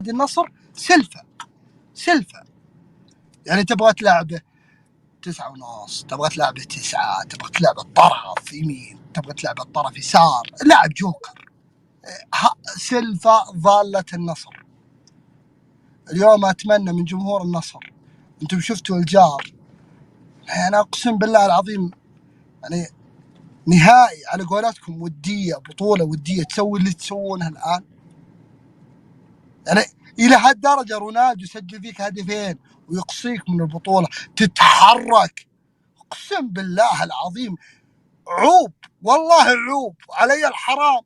النصر سلفة. يعني تبغى تلعبه 9.5، تبغى تلعبه 9، تبغى تلعبه طرف يمين، تبغى تلعبه طرف يسار، لاعب جوكر. سلفة ضالة النصر. اليوم أتمنى من جمهور النصر، أنتم شفتوا الجار، أنا أقسم بالله العظيم يعني نهائي على قولاتكم ودية، بطولة ودية تسوي اللي تسوونه الآن. يعني إلى هالدرجة رونالدو يسجل فيك هدفين ويقصيك من البطولة، تتحرك. أقسم بالله العظيم عوب، والله عوب علي الحرام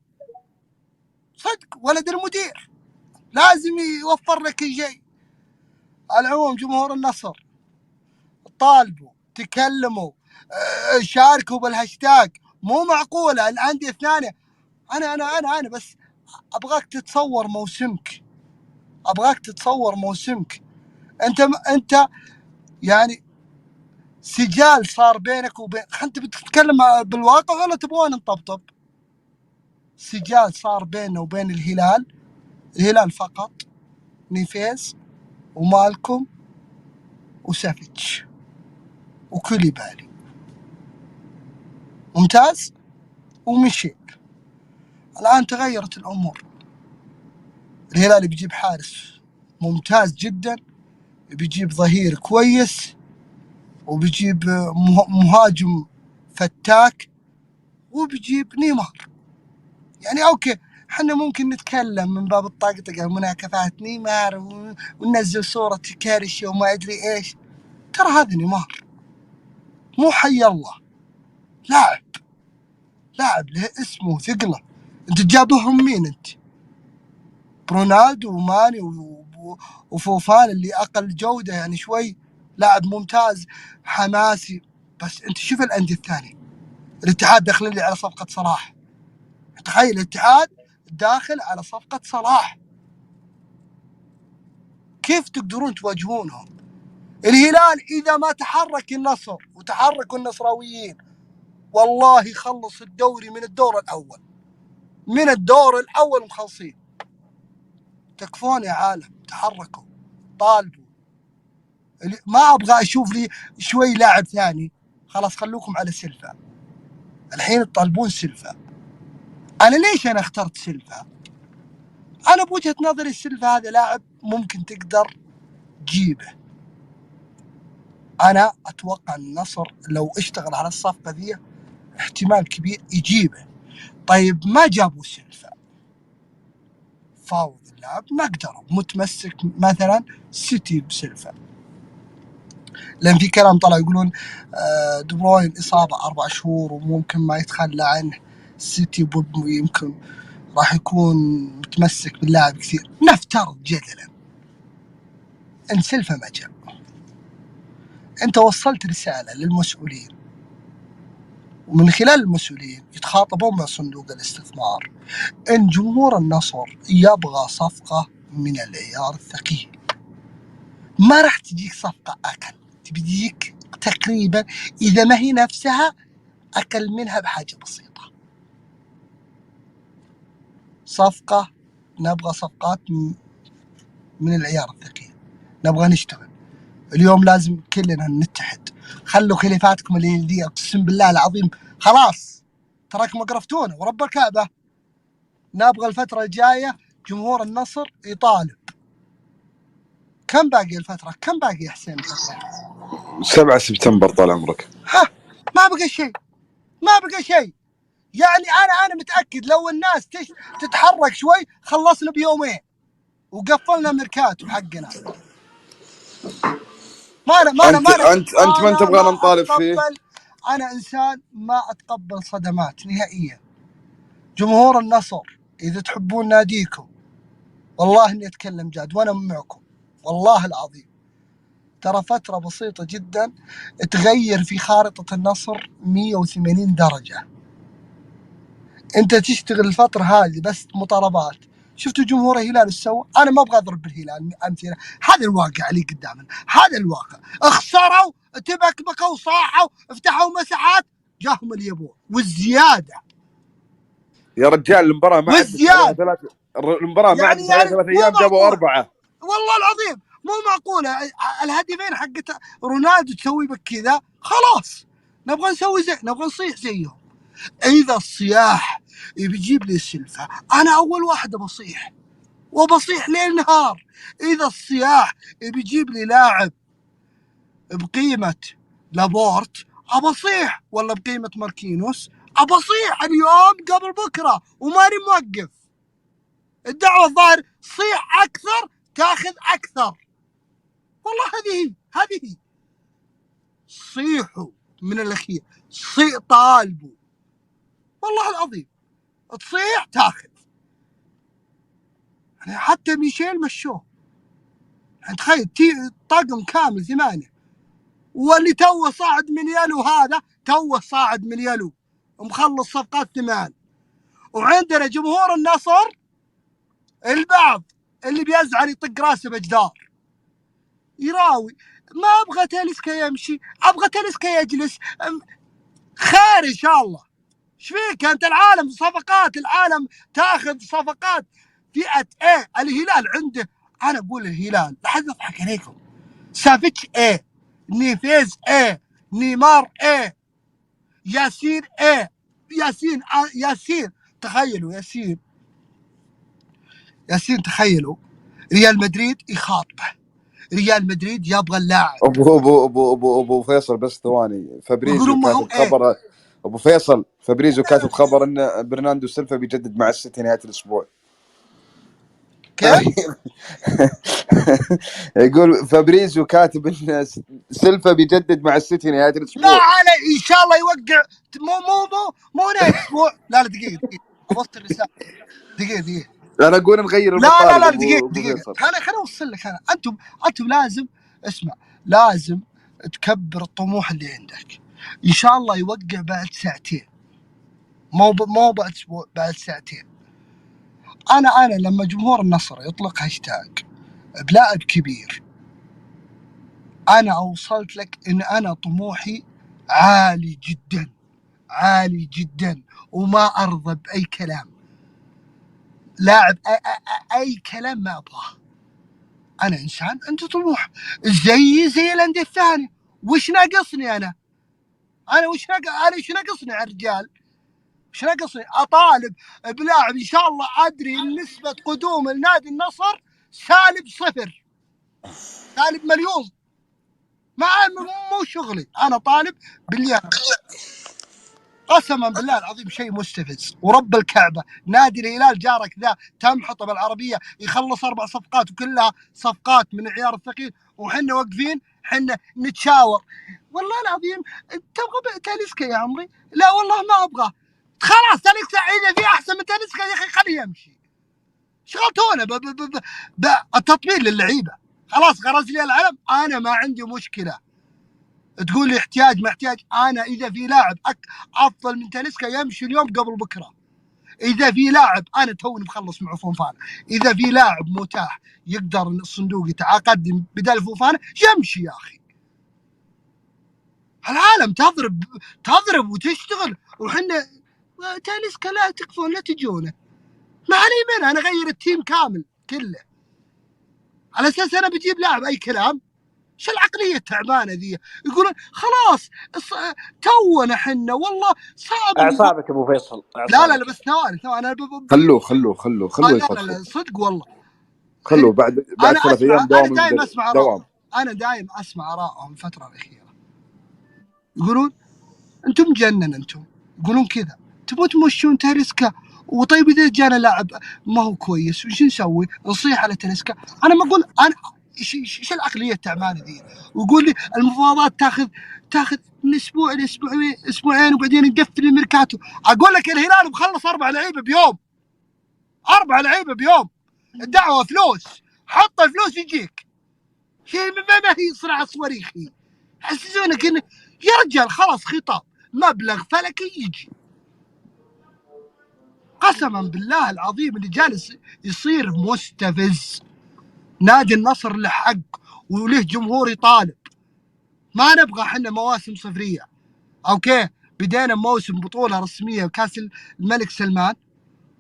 صدق. ولد المدير لازم يوفر لك شيء. على العموم جمهور النصر طالبوا، تكلموا، شاركوا بالهاشتاج. مو معقولة الأندية الثانية. أنا بس أبغاك تتصور موسمك. أنت يعني سجال صار بينك وبين، أنت بتتكلم بالواقع ولا تبغون نطبطب؟ سجال صار بيننا وبين الهلال فقط، نيفيز ومالكم وسافيتش وكوليبالي ممتاز ومشي. الآن تغيرت الأمور. الهلال بيجيب حارس ممتاز جدا، بيجيب ظهير كويس، وبيجيب مهاجم فتاك، وبيجيب نيمار. يعني أوكي، حنا ممكن نتكلم من باب الطقطقة ومناكفات نيمار وننزل صورة كارشي وما أدري إيش. ترى هذا نيمار مو حي الله، لاعب له اسمه ثقله. أنت جابهم مين أنت؟ رونالدو وماني وفوفان اللي أقل جودة يعني شوي، لاعب ممتاز حماسي. بس أنت شوف الأندية الثانية. الاتحاد داخل لي على صفقة صلاح، تخيل الاتحاد داخل على صفقة صلاح. كيف تقدرون تواجهونهم؟ الهلال إذا ما تحرك النصر وتحركوا النصراويين والله يخلص الدوري من الدور الأول مخلصين. تكفون يا عالم، تحركوا، طالبوا. ما أبغى أشوف لي شوي لاعب ثاني، خلاص خلوكم على سلفة. الحين تطالبون سلفة. ليش أنا اخترت سلفة؟ أنا بوجهة نظري سلفة هذا لاعب ممكن تقدر تجيبه. أنا أتوقع النصر لو اشتغل على الصفقة ذي احتمال كبير يجيبه. طيب ما جابوا سلفة، فاوض اللاعب، ما قدروا، متمسك مثلا سيتي بسلفة، لأن في كلام طلع يقولون دي بروين إصابة 4 شهور وممكن ما يتخلى عنه سيتي، يمكن راح يكون متمسك باللاعب كثير. نفترض جدلا إن سلفة ما جاء، أنت وصلت رسالة للمسؤولين، ومن خلال المسؤولين يتخاطبون مع صندوق الاستثمار إن جمهور النصر يبغى صفقة من العيار الثقيل. ما راح تجيك صفقة أقل، تجيك تقريبا إذا ما هي نفسها أقل منها بحاجة بسيطة. نبغى صفقات من العيار الثقيل، نبغى نشتغل. اليوم لازم كلنا نتحد. خلوا خلافاتكم اللي دي، أقسم بالله العظيم خلاص تراكم وقرفتونا ورب الكعبة. نبغى الفترة الجاية جمهور النصر يطالب. كم باقي الفترة؟ كم باقي يا حسين؟ 7 سبتمبر طال عمرك. ما بقى شيء. يعني أنا متأكد لو الناس تتحرك شوي خلصنا بيومين وقفلنا ميركاتو حقنا. أنت ما تبغانا نطالب فيه. أنا إنسان ما أتقبل صدمات نهائيا. جمهور النصر إذا تحبون ناديكم والله إني أتكلم جاد وأنا معكم والله العظيم. ترى فترة بسيطة جدا تغير في خارطة النصر 180 درجة. أنت تشتغل الفترة هذه بس مطالبات. شفتوا جمهور الهلال ايش سوى؟ أنا ما أبغى أضرب بالهلال أمثلة، هذا الواقع اللي قدامنا، هذا الواقع. اخسروا، تبكبكوا وصاحوا، فتحوا مساحات، جاهم اللي يبون والزيادة. يا رجال المباراة ما والزيادة المباراه ما عدت عليها 3 ايام جابوا 4. والله العظيم مو معقوله. الهدفين حقت رونالدو تسوي بك كذا، خلاص نبغى نسوي نبغى نصيح زيهم. اذا الصياح بيجيب لي السلفه، انا اول واحد بصيح وبصيح ليل نهار. اذا الصياح بيجيب لي لاعب بقيمه لابورت ابصيح، ولا بقيمه ماركينوس ابصيح اليوم قبل بكره وماني موقف. الدعوه الظاهر صيح اكثر تاخذ اكثر. والله هذه صيحوا من الاخير، طالبوا والله العظيم تصيح تاخذ. يعني حتى ميشيل مشوه، يعني تخيل طاقم كامل 8، واللي توه صاعد من يلو، هذا توه صاعد من يلو ومخلص صفقات 8. وعندنا جمهور النصر البعض اللي بيزعل يطق راسه بجدار يراوي، ما ابغى تاليسكا يمشي، ابغى تاليسكا يجلس. خير ان شاء الله. ايش فيك انت؟ العالم صفقات، العالم تاخذ صفقات فئه ايه. الهلال عنده، انا اقول الهلال لا حد يضحك عليكم، سافيتش ايه، نيفيز ايه، نيمار ايه، ياسين ايه، ياسين تخيلوا، ياسين تخيلوا ريال مدريد يخاطبه، ريال مدريد يبغى اللاعب. ابو فيصل بس ثواني، فابريزيو كاتب خبر ابو فيصل، فابريزيو كاتب خبر ان برناردو سيلفا بيجدد مع السيتي نهايه الاسبوع. كيف؟ يقول فابريزيو كاتب ان سيلفا بيجدد مع السيتي نهايه الاسبوع. لا علي ان شاء الله يوقع. مو نهايه الاسبوع. لا دقيقه ابص الرساله. دقيقه انا اقول نغير المطالب. لا دقيقه خليني اوصل لك. انتم لازم اسمع، لازم تكبر الطموح اللي عندك. ان شاء الله يوقع بعد ساعتين، مو بعد اسبوع، بعد ساعتين. انا لما جمهور النصر يطلق هاشتاج بلاعب كبير، انا اوصلت لك ان انا طموحي عالي جدا، عالي جدا، وما ارضى باي كلام. لاعب اي كلام ما ابغاه. انا انسان عندي طموح زي الانديه الثانيه. وش ناقصني انا وش ناقصني يا رجال؟ وش ناقصني؟ اطالب بلاعب ان شاء الله ادري نسبه قدوم النادي النصر -0، -1,000,000. مو شغلي. انا طالب باللي قسما بالله العظيم شيء مستفز. ورب الكعبه نادي الهلال جارك ذا تمحطه بالعربيه يخلص 4 صفقات وكلها صفقات من العيار الثقيل، وحنا واقفين حنا نتشاور. والله العظيم تبغى تاليسكا يا عمري؟ لا والله ما ابغى. خلاص تاليسكا اذا في احسن من تاليسكا يا اخي خليه يمشي. شغلتونا بالتطبيل للعيبه. خلاص غرز لي العلم، انا ما عندي مشكله. تقول لي احتياج ما احتياج، انا اذا في لاعب افضل من تاليسكا يمشي اليوم قبل بكره. اذا في لاعب، انا توني مخلص مع فوفانا، اذا في لاعب متاح يقدر الصندوق يتقدم بدل فوفانا يمشي يا اخي. العالم تضرب وتشتغل، وحنا تاليسكا لا تكفون لا تجونه. ما علي منها، انا اغير التيم كامل كله على اساس انا بجيب لاعب اي كلام. شو العقليه التعبانه ذي؟ يقولون خلاص تونا حنا والله صعب. اعصابك ابو فيصل، لا بس ثواني انا خلوه يفضفض. لا صدق والله خلوه بعد 3 ايام دوام. انا دايم اسمع ارائهم الفتره الاخيره. يقولون انتم مجنن، انتم يقولون كذا تبون تمشون تاليسكا. وطيب اذا جانا لاعب ما هو كويس وش نسوي؟ نصيح على تاليسكا؟ انا ما اقول انا ايش العقليه التعبانه ذي؟ ويقول لي المفاوضات تاخذ من اسبوع اسبوعين وبعدين نقفل الميركاتو. اقول لك الهلال مخلص 4 لعيبه بيوم، 4 لعيبه بيوم. الدعوه فلوس، حط الفلوس يجيك. شيء ما هي صناعه صواريخي. يحسسونك انه يا رجال خلاص خطاب مبلغ فلكي يجي. قسما بالله العظيم اللي جالس يصير مستفز. نادي النصر له حق وله جمهور يطالب. ما نبغى احنا مواسم صفريه. اوكي بدينا موسم بطوله رسميه كاس الملك سلمان،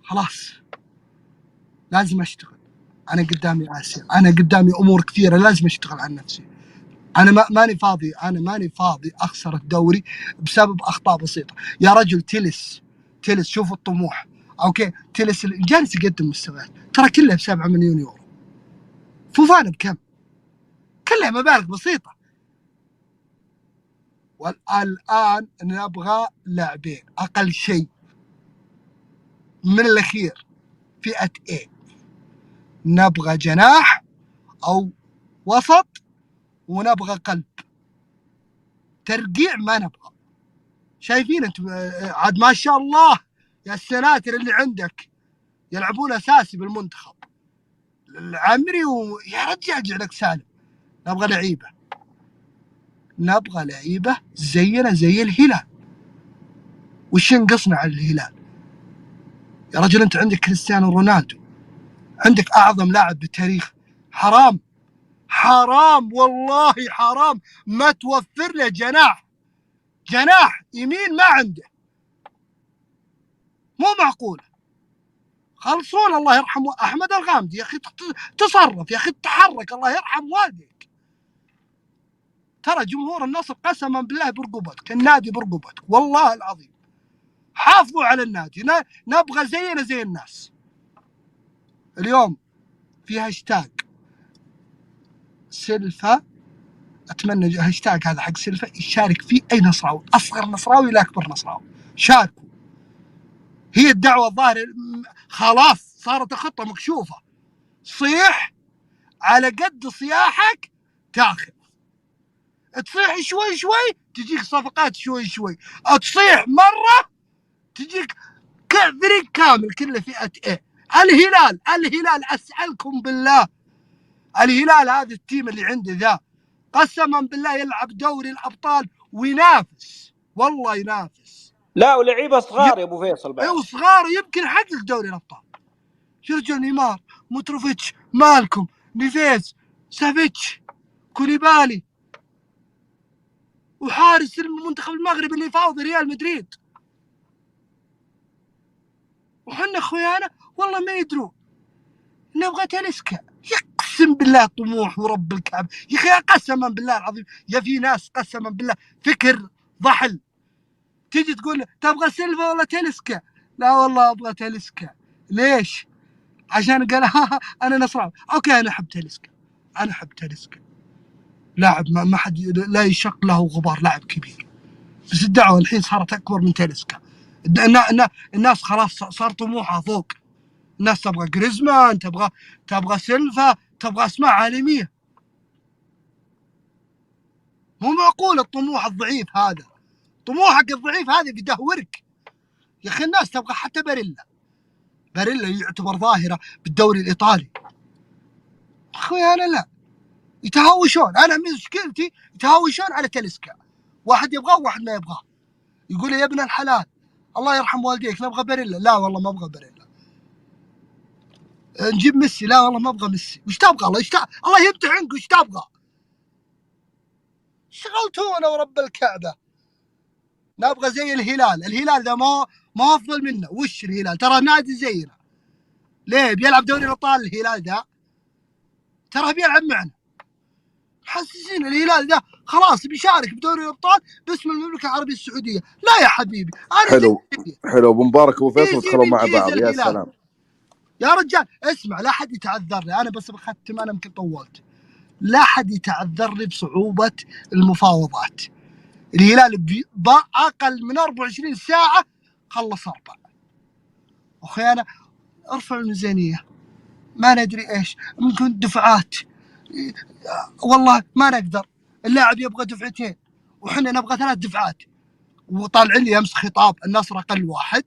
خلاص لازم اشتغل. انا قدامي اسيا، انا قدامي امور كثيره لازم اشتغل على نفسي. انا ماني فاضي، انا ماني فاضي اخسر الدوري بسبب اخطاء بسيطه. يا رجل تلس شوف الطموح. اوكي تلس جالس يقدم مستويات ترى كلها ب7 مليون يورو. فوفانا بكم؟ كلها مبالغ بسيطه. والان نبغى لاعبين اقل شيء من الاخير فئه A. نبغى جناح او وسط، ونبغى قلب. ترقيع ما نبغى. شايفين انتم عاد ما شاء الله يا السناتر اللي عندك يلعبون اساسي بالمنتخب العمري يا رجال جعلك سالم. نبغى لعيبه، نبغى لعيبه زينا زي الهلال. وش ينقصنا على الهلال؟ يا رجل انت عندك كريستيانو رونالدو، عندك اعظم لاعب بالتاريخ. حرام حرام والله حرام ما توفر له جناح يمين ما عنده. مو معقول. خلصون الله يرحم احمد الغامدي يا اخي، تصرف يا اخي، تحرك الله يرحم والديك. ترى جمهور النصر قسما بالله برقبتك، النادي برقبتك والله العظيم. حافظوا على النادي، نبغى زينا زي الناس. اليوم في هاشتاج سلفا، اتمنى هاشتاج هذا حق سلفا يشارك فيه اي نصراوي، اصغر نصراوي لا اكبر نصراوي، شاركوا. هي الدعوه الظاهر خلاص صارت الخطه مكشوفه. صيح على قد صياحك تاخذ، تصيح شوي شوي تجيك صفقات شوي شوي، تصيح مره تجيك فريق كامل كله فئه ايه. الهلال اسالكم بالله، الهلال هذا التيم اللي عنده ذا قسما بالله يلعب دوري الابطال وينافس، والله ينافس. لا ولعيبه صغار يا ابو فيصل بعد. ايوه صغار يمكن يحقق دوري الابطال. يرجع نيمار، متروفيتش، مالكم، نيفيز، سافيتش، كوليبالي، وحارس المنتخب المغربي اللي يفاوض ريال مدريد. وحنا اخويانا والله ما يدرون نبغى تاليسكا. يقسم بالله طموح ورب الكعبه يا اخي، قسما بالله العظيم يا في ناس قسما بالله فكر ضحل. تيجي تقول تبغى سيلفا ولا تاليسكا؟ لا والله ابغى تاليسكا. ليش؟ عشان قال انا نصراوي. اوكي انا احب تاليسكا، لاعب ما حد لا يشق له غبار، لاعب كبير. بس الدعوه الحين صارت اكبر من تاليسكا. الناس خلاص صار طموحها فوق. الناس تبغى جريزمان، تبغى سيلفا، تبغى اسماء عالميه. مو معقول الطموح الضعيف هذا. طموحك الضعيف هذا بيدهورك يا اخي. الناس تبغى حتى باريلا يعتبر ظاهره بالدوري الايطالي. اخوي انا لا، يتهاوشون. انا مشكلتي يتهاوشون على تاليسكا، واحد يبغاه وواحد ما يبغاه. يقول يا ابن الحلال الله يرحم والديك نبغى باريلا. لا والله ما ابغى باريلا. نجيب ميسي. لا والله ما ابغى ميسي. وش تبغى؟ الله يمتحنك. وش تبغى؟ شغلتونا ورب الكعبه. نبغى زي الهلال ذا ما افضل منه. وش الهلال؟ ترى نادي زينا. ليه بيلعب دوري الابطال الهلال ذا؟ ترى بيلعب معنا. محسسين الهلال ذا خلاص بيشارك بدوري الابطال باسم المملكه العربيه السعوديه. لا يا حبيبي انا حلو ابو مبارك ابو فيصل دخلوا مع بعض. يا سلام يا رجال. اسمع، لا حد يتعذر لي، انا بس بختم، انا يمكن طولت. لا حد يتعذر لي بصعوبه المفاوضات. الهلال باقل من 24 ساعه خلص 4. اخي انا ارفع الميزانيه، ما ندري ايش، ممكن دفعات، والله ما نقدر. اللاعب يبغى دفعتين وحنا نبغى 3 دفعات. وطالع لي امس خطاب النصر اقل واحد.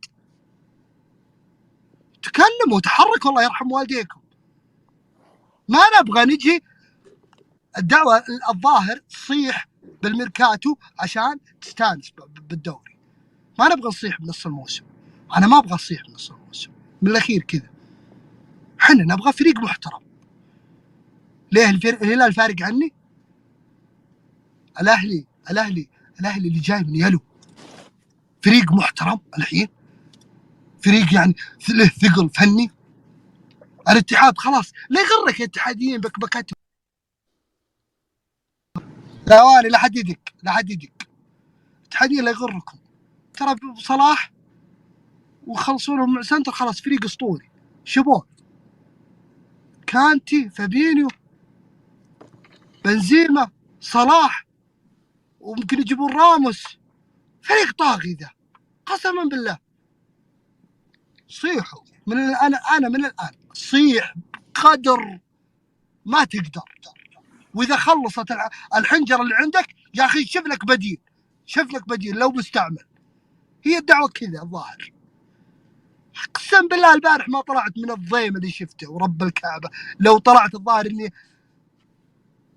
تكلموا وتحركوا الله يرحم والديكم. ما نبغى نجي الدعوه الظاهر تصيح بالميركاتو عشان تستانس بالدوري. ما نبغى نصيح بنص الموسم. انا ما ابغى اصيح بنص الموسم. من الاخير كذا حنا نبغى فريق محترم. ليه الهلال فارق عني؟ الاهلي اللي جاي من يلو فريق محترم الحين، فريق يعني له ثقل فني. الاتحاد خلاص لا يغرك يا اتحاديين بكبكات ثواني لا حد يدق لا حد يدق اتحاديين لا يغركم ترى صلاح وخلصوا لهم مع سنتر خلاص فريق اسطوري شباب كانتي فابينيو بنزيما صلاح وممكن يجيبون راموس فريق طاغي ذا قسما بالله صيحوا من انا من الان صيح قدر ما تقدر واذا خلصت الحنجره اللي عندك يا اخي شوف لك بديل شوف لك بديل لو مستعمل هي الدعوه كذا الظاهر اقسم بالله البارح ما طلعت من الضيم اللي شفته ورب الكعبه لو طلعت الظاهر اني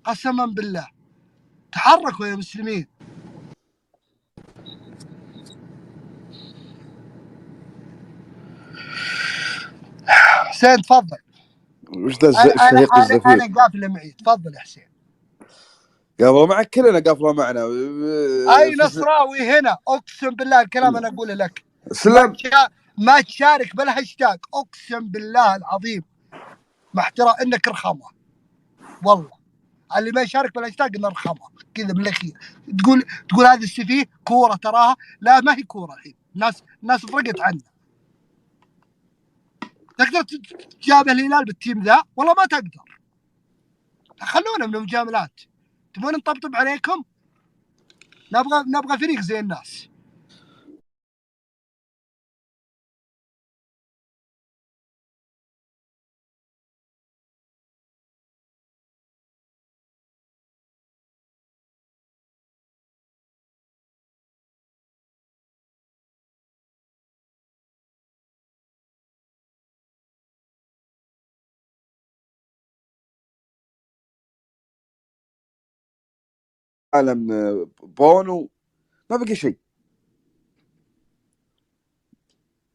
قسما بالله تحركوا يا مسلمين حسين تفضل وش ذا الشهيق الزفير؟ انا قافله معي تفضل يا حسين قافله معك كلنا قافله معنا اي نصراوي هنا اقسم بالله الكلام انا اقوله لك سلام ما تشارك بالهاشتاج اقسم بالله العظيم مع احترام انك رخامه والله اللي ما يشارك بالهاشتاج انه رخامه كذا من الاخير تقول هذه السفيه كوره تراها لا ما هي كوره الحين الناس فرقت عنها تقدر تجابه الهلال بالتيم ذا والله ما تقدر خلونا من المجاملات تبون نطبطب عليكم نبغى فريق زي الناس عالم بونو ما بقي شيء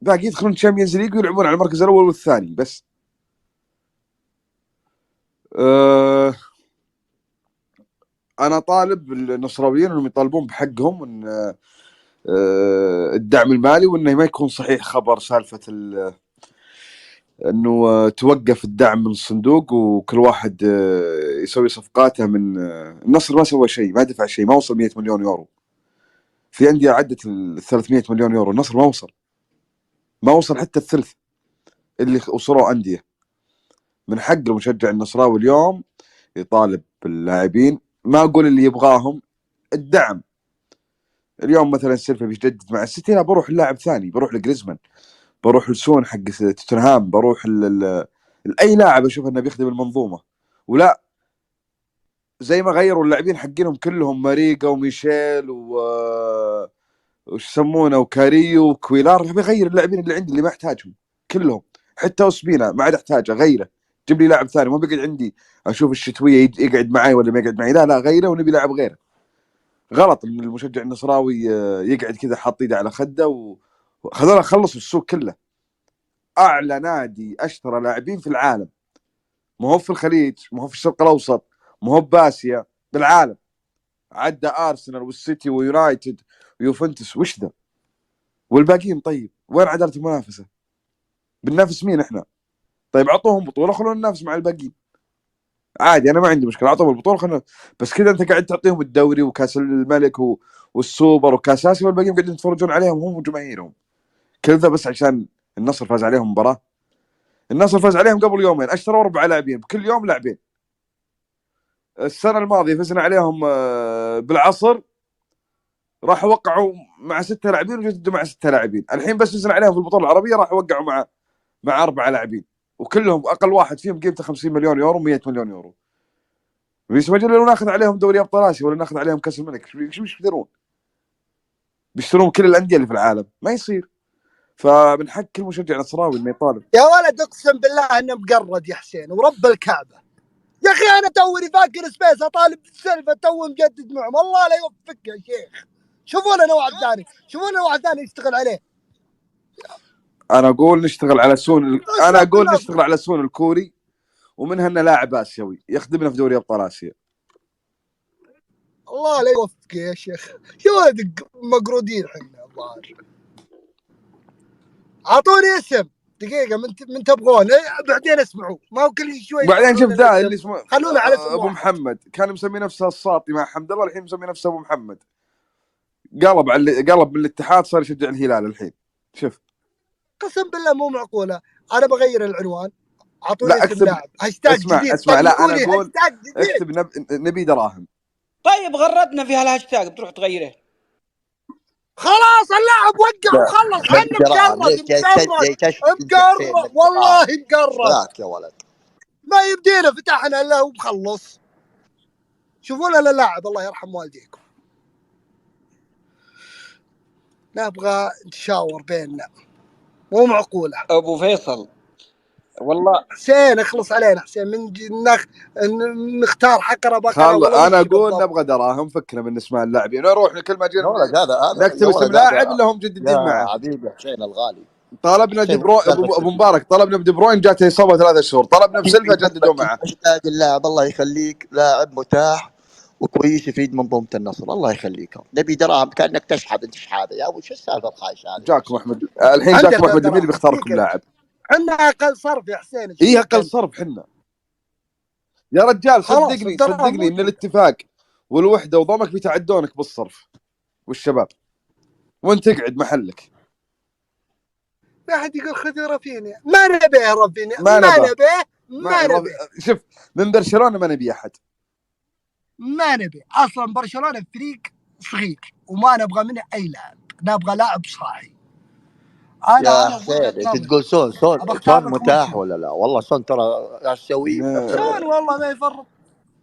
باقي يدخلون تشامبيونز ليج ويلعبون على المركز الاول والثاني بس. انا طالب النصراويين انهم يطالبون بحقهم ان الدعم المالي وانه ما يكون صحيح خبر سالفه انه توقف الدعم من الصندوق وكل واحد يسوي صفقاته من النصر ما سوى شيء ما دفع شيء ما وصل 100 مليون يورو في أندية عدت ال 300 مليون يورو النصر ما وصل حتى الثلث اللي وصلوا أندية. من حق المشجع النصراوي اليوم يطالب باللاعبين ما أقول اللي يبغاهم الدعم. اليوم مثلا سيلفا بيجدد مع السيتي لا بروح اللاعب ثاني بروح لجريزمان بروح لسون حق توتنهام بروح لأي لاعب أشوف أنه بيخدم المنظومة ولا زي ما غيروا اللاعبين حقينهم كلهم ماريجا وميشيل وش يسمونه وكاريو وكويلار بيغير اللاعبين اللي عندي اللي ما احتاجهم كلهم حتى وسبينا ما عاد احتاجه غيره جيب لي لاعب ثاني ما بقعد عندي اشوف الشتويه يقعد معي ولا ما يقعد معي لا غيره ونبي لاعب غيره. غلط ان المشجع النصراوي يقعد كذا حاط ايده على خده وخذونا خلصوا السوق كله. اعلى نادي اشترى لاعبين في العالم ما هو في الخليج ما هو في الشرق الاوسط ما هو باسيا بالعالم عدى ارسنال والسيتي ويونايتد ويوفنتوس وش ذا والباقيين. طيب وين عداله المنافسه؟ بننافس مين احنا؟ طيب اعطوهم بطوله خلونا ننافس مع الباقيين عادي انا ما عندي مشكله اعطوهم البطوله خلونا بس كذا انت قاعد تعطيهم الدوري وكاس الملك والسوبر وكاس اسيا والباقيين قاعدين يتفرجون عليهم هم وجماهيرهم كل ذا بس عشان النصر فاز عليهم مباراه. النصر فاز عليهم قبل يومين اشتروا 4 لاعبين بكل يوم لاعبين. السنه الماضيه فزنا عليهم بالعصر راح وقعوا مع 6 لاعبين وجددوا مع 6 لاعبين. الحين بس فزنا عليهم في البطوله العربيه راح وقعوا مع 4 لاعبين وكلهم اقل واحد فيهم قيمته 50 مليون يورو 100 مليون يورو. بيسمى لو ناخذ عليهم دوري ابطال اسيا ولا ناخذ عليهم كاس الملك ايش بيدرون؟ بيشترون كل الانديه اللي في العالم ما يصير. فمن حق كل مشجع نصراوي انه يطالب. يا ولد اقسم بالله انه مقرد يا حسين ورب الكعبه يا اخي انا توني فاكر سبيس اطالب سلفا تو مجدد معهم الله لا يوفقك يا شيخ. شوفوا لنا واحد ثاني يشتغل عليه. انا اقول نشتغل على سون الكوري ومنها انه لاعب اسيوي يخدمنا في دوري ابطال اسيا. الله لا يوفقك يا شيخ يا ولد مقرودين احنا الظاهر. اعطوني اسم دقيقه من تبغون بعدين اسمعوا، ما هو كل شوي وبعدين شوف تحطون ذا الاسم. اللي اسمه خلونا على اسم ابو واحد. محمد، كان مسمي نفسه الساطي مع حمد الله، الحين مسمي نفسه ابو محمد. قلب من الاتحاد صار يشجع الهلال الحين. شوف قسم بالله مو معقوله. انا بغير العنوان، اعطوني لا اسم اكتب، لاعب، هاشتاج جديد. اسمع لا طلعوا انا لي اقول هاشتاج جديد. اكتب نبي دراهم. طيب غردنا في هالهاشتاج بتروح تغيره. خلاص اللاعب وقع وخلص. حنا مقرر والله مقرر. يا ولد ما يبدينا فتحنا الا ومخلص. شوفوا لنا اللاعب الله يرحم والديكم. نبغى نتشاور بيننا، مو معقوله. ابو فيصل والله حسين اخلص علينا حسين، من نختار حقنا بقره. انا اقول نبغى دراهم، فكنا من اسماء اللاعبين نروح كل ما جينا هذا نكتب اسم لاعب اللي هم مجددين معه. حبيبي حسين الغالي، طلبنا ابو مبارك، طلبنا بدي بروين جاته اصابه 3 شهور، طلبنا بسلفا جددوا معه. محتاج اللاعب الله يخليك، لاعب متاح وكويس يفيد منظومه النصر، الله يخليك. نبي دراهم كانك تشحذ انت شحاذه يا ابو. شو السالفه الخايشه هذه؟ جاكم احمد الحين، جاكم احمد امير بيختاركم لاعب. حنا اقل صرف يا حسين. ايه اقل صرف حنا يا رجال. صدقني ان الاتفاق والوحده وضمك بيتعدونك بالصرف والشباب، وانت تقعد محلك. ما حد يقول خذ رافينيا، ما نبيه رافينيا، ما نبيه. شوف من برشلونه ما نبي احد، ما نبي اصلا. برشلونه فريق صغير وما نبغى منه اي لاعب، نبغى لاعب صاحي. يا حسين انت تقول سون متاح ولا لا؟ والله سون ترى اسيوي. سون والله ما يفرق.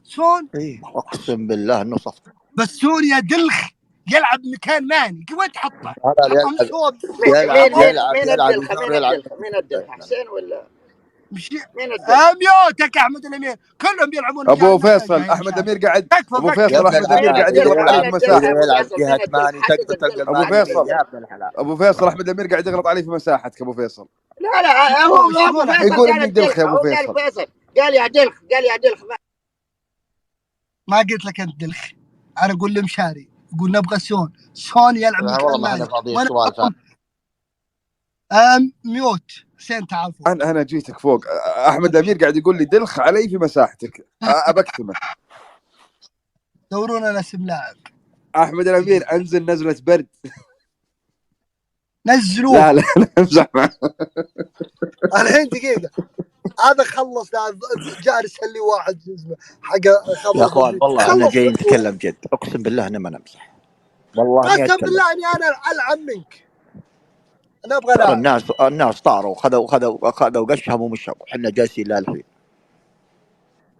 سون اقسم بالله انه صفقه. بس سون يا دلخ يلعب مكان ماني، وين تحطه؟ مين الدلخ حسين ولا مين الدلخ؟ ميوتك احمد الامير، كلهم بيلعبون. ابو فيصل احمد امير قاعد، ابو فيصل احمد امير قاعد يغلط عليه في مساحه. ابو فيصل احمد امير قاعد يغلط عليه في مساحتك ابو فيصل. لا هو يقول اني دلخ يا ابو فيصل. قال يا دلخ ما قلت لك انت دلخ، انا اقول لمشاري يقول نبغى سون يلعب مكان ماني. ميوت حسين تعال فوق. انا جيتك فوق. احمد امير قاعد يقول لي دلخ علي في مساحتك، ابكتمه. دورون لنا اسم لاعب. احمد الامير انزل نزله برد. نزلوه. لا امزح معه. الحين دقيقه هذا خلص، جالس لي واحد اسمه حق يا اخوان والله انا جاي نتكلم جد، اقسم بالله انا ما نمزح والله. قسم بالله اني انا العب منك. انا ابغى لاعب. الناس طاروا خذوا قشهم ومشوا، احنا جالسين للحين.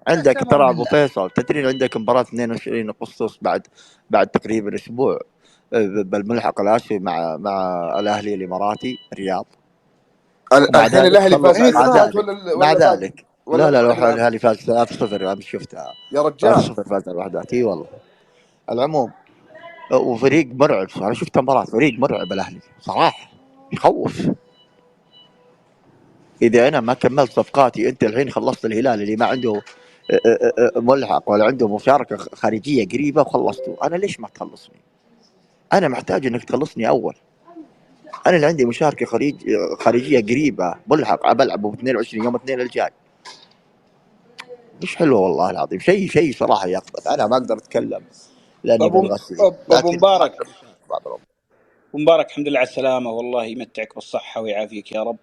عندك ترى ابو فيصل تدري عندك مباراه 22 اغسطس بعد تقريبا اسبوع بالملحق الاسيوي مع الاهلي الاماراتي الرياض. الحين الاهلي فاز مع ذلك لا الاهلي فاز 3-0. انا شفتها يا رجال 3-0 فاز الوحدات. اي والله. العموم وفريق مرعب، انا شفت مباراه فريق مرعب الاهلي صراحه يخوف. اذا انا ما كملت صفقاتي، انت الحين خلصت الهلال اللي ما عنده ملحق ولا عنده مشاركه خارجيه قريبه وخلصته، انا ليش ما تخلصني؟ انا محتاج انك تخلصني اول. انا اللي عندي مشاركه خارجيه قريبه ملحق بلعبه ب 22 يوم 2 الجاي. مش حلوه والله العظيم، شيء صراحه يقبض. انا ما اقدر اتكلم لاني بالغسيل. ابو مبارك الحمد لله على السلامه، والله يمتعك بالصحه ويعافيك يا رب.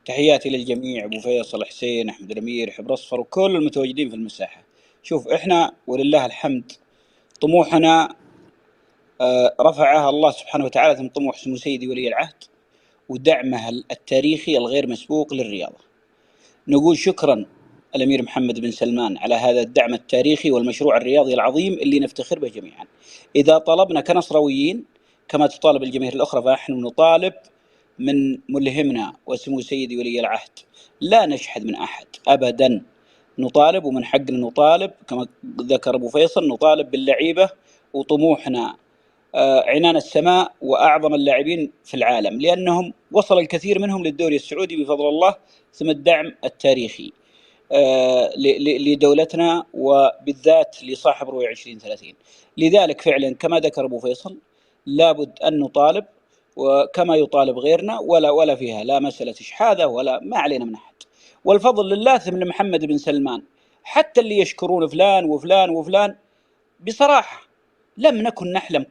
تحياتي للجميع، ابو فيصل، حسين، احمد الامير، حبر اصفر، وكل المتواجدين في المساحه. شوف احنا ولله الحمد طموحنا رفعها الله سبحانه وتعالى من طموح سمو سيدي ولي العهد ودعمه التاريخي الغير مسبوق للرياضه. نقول شكرا الامير محمد بن سلمان على هذا الدعم التاريخي والمشروع الرياضي العظيم اللي نفتخر به جميعا. اذا طلبنا كنصراويين كما تطالب الجماهير الاخرى، فنحن نطالب من ملهمنا وسمو سيدي ولي العهد، لا نشحذ من احد ابدا. نطالب ومن حقنا نطالب كما ذكر ابو فيصل، نطالب باللعيبه وطموحنا عنان السماء واعظم اللاعبين في العالم، لانهم وصل الكثير منهم للدوري السعودي بفضل الله، ثم الدعم التاريخي لدولتنا وبالذات لصاحب رؤية 2030. لذلك فعلا كما ذكر ابو فيصل لابد ان نطالب وكما يطالب غيرنا، ولا فيها لا مسألة إشحاذة ولا ما علينا من أحد. والفضل لله ثم لمحمد بن سلمان. حتى اللي يشكرون فلان وفلان وفلان، بصراحة لم نكن نحلم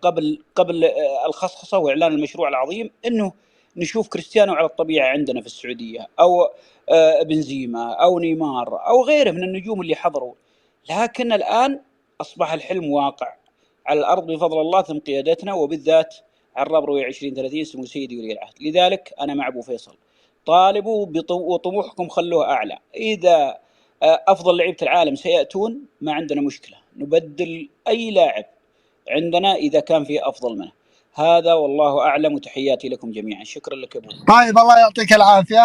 قبل الخصخصة وإعلان المشروع العظيم أنه نشوف كريستيانو على الطبيعة عندنا في السعودية، أو بنزيما أو نيمار أو غيره من النجوم اللي حضروا. لكن الآن أصبح الحلم واقع على الأرض بفضل الله ثم قيادتنا، وبالذات عراب رؤية 2030 سمو سيدي ولي العهد. لذلك أنا مع أبو فيصل، طالبوا وطموحكم خلوه أعلى. إذا أفضل لعيبة العالم سيأتون، ما عندنا مشكلة، نبدل أي لاعب عندنا إذا كان فيه أفضل منه. هذا والله أعلم، وتحياتي لكم جميعا. شكرا لك أبو. طيب الله يعطيك العافيه.